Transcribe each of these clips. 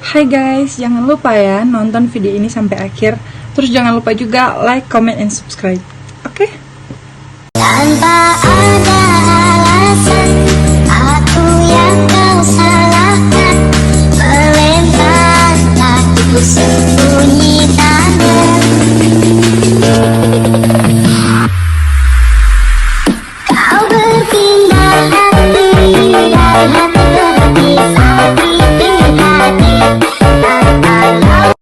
Hai guys, jangan lupa ya nonton video ini sampai akhir. Terus jangan lupa juga like, comment, and subscribe. Oke? Tanpa ada alasan, aku yang kau salahkan. Melempar hatiku sembunyi tangan. Kau berpindah hati dari hati ke hati, sakiti hati tanpa lawan.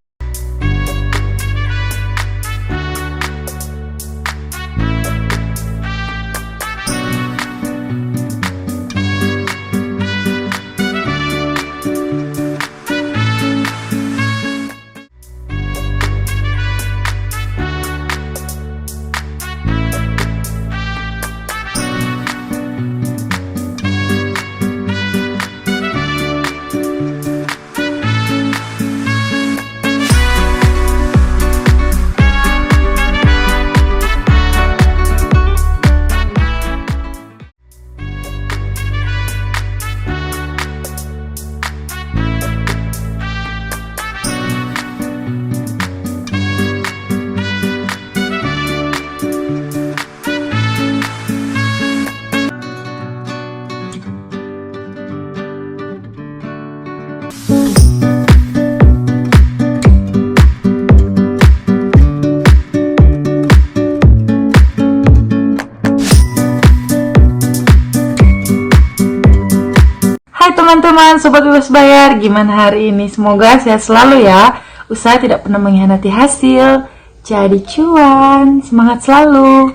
Teman-teman, Sobat Bebas Bayar, gimana hari ini? Semoga sehat selalu ya. Usaha tidak pernah mengkhianati hasil. Jadi cuan, semangat selalu.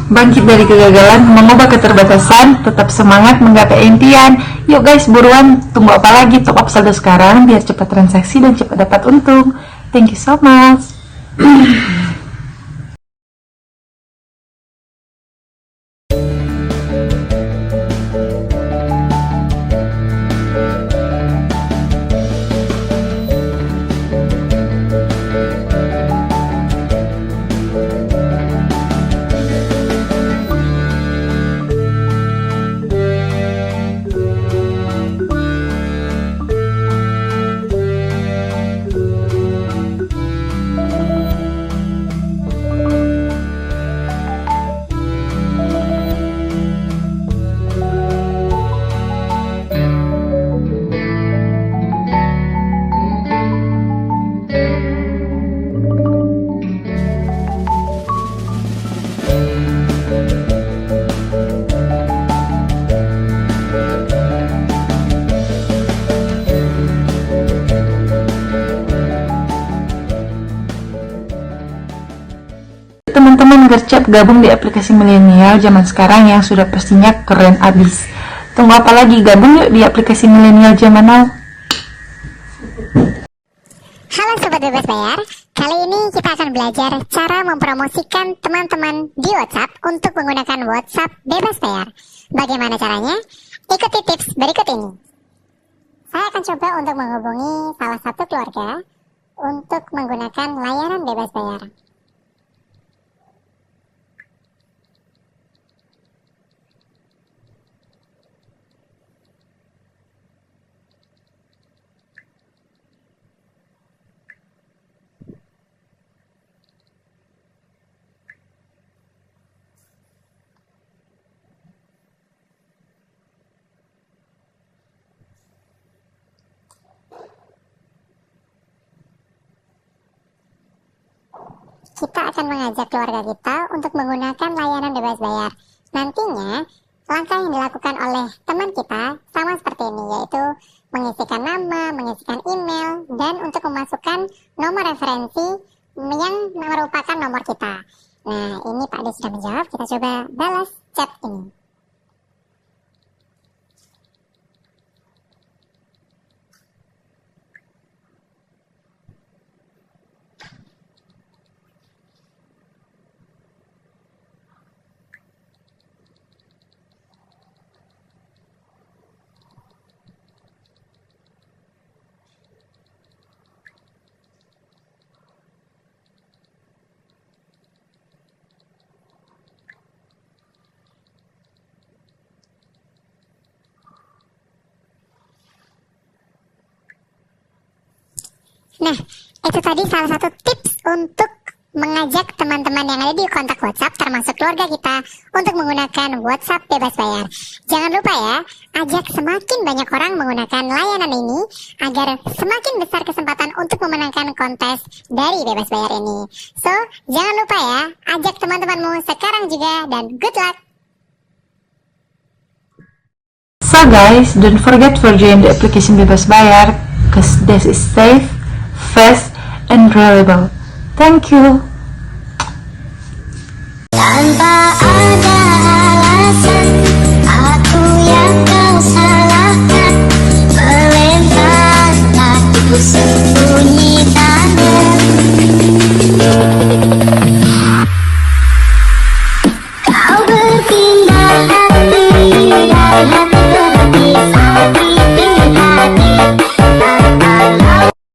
Bangkit dari kegagalan, mengubah keterbatasan, tetap semangat menggapai impian. Yuk guys, buruan, tunggu apa lagi? Top up saldo sekarang biar cepat transaksi dan cepat dapat untung. Thank you so much. Teman-teman gercep gabung di aplikasi milenial zaman sekarang yang sudah pastinya keren abis. Tunggu apa lagi? Gabung yuk di aplikasi milenial zaman now. Halo Sobat Bebas Bayar, kali ini kita akan belajar cara mempromosikan teman-teman di WhatsApp untuk menggunakan WhatsApp Bebas Bayar. Bagaimana caranya? Ikuti tips berikut ini. Saya akan coba untuk menghubungi salah satu keluarga untuk menggunakan layanan Bebas Bayar. Kita akan mengajak keluarga kita untuk menggunakan layanan Bebas Bayar. Nantinya, langkah yang dilakukan oleh teman kita sama seperti ini, yaitu mengisikan nama, mengisikan email, dan untuk memasukkan nomor referensi yang merupakan nomor kita. Nah, ini Pak D sudah menjawab, kita coba balas chat ini. Nah, itu tadi salah satu tips untuk mengajak teman-teman yang ada di kontak WhatsApp termasuk keluarga kita untuk menggunakan WhatsApp Bebas Bayar. Jangan lupa ya, ajak semakin banyak orang menggunakan layanan ini agar semakin besar kesempatan untuk memenangkan kontes dari Bebas Bayar ini. So, jangan lupa ya, ajak teman-temanmu sekarang juga dan good luck! So guys, don't forget for join the application Bebas Bayar, cause this is safe, fast, and reliable. Thank you.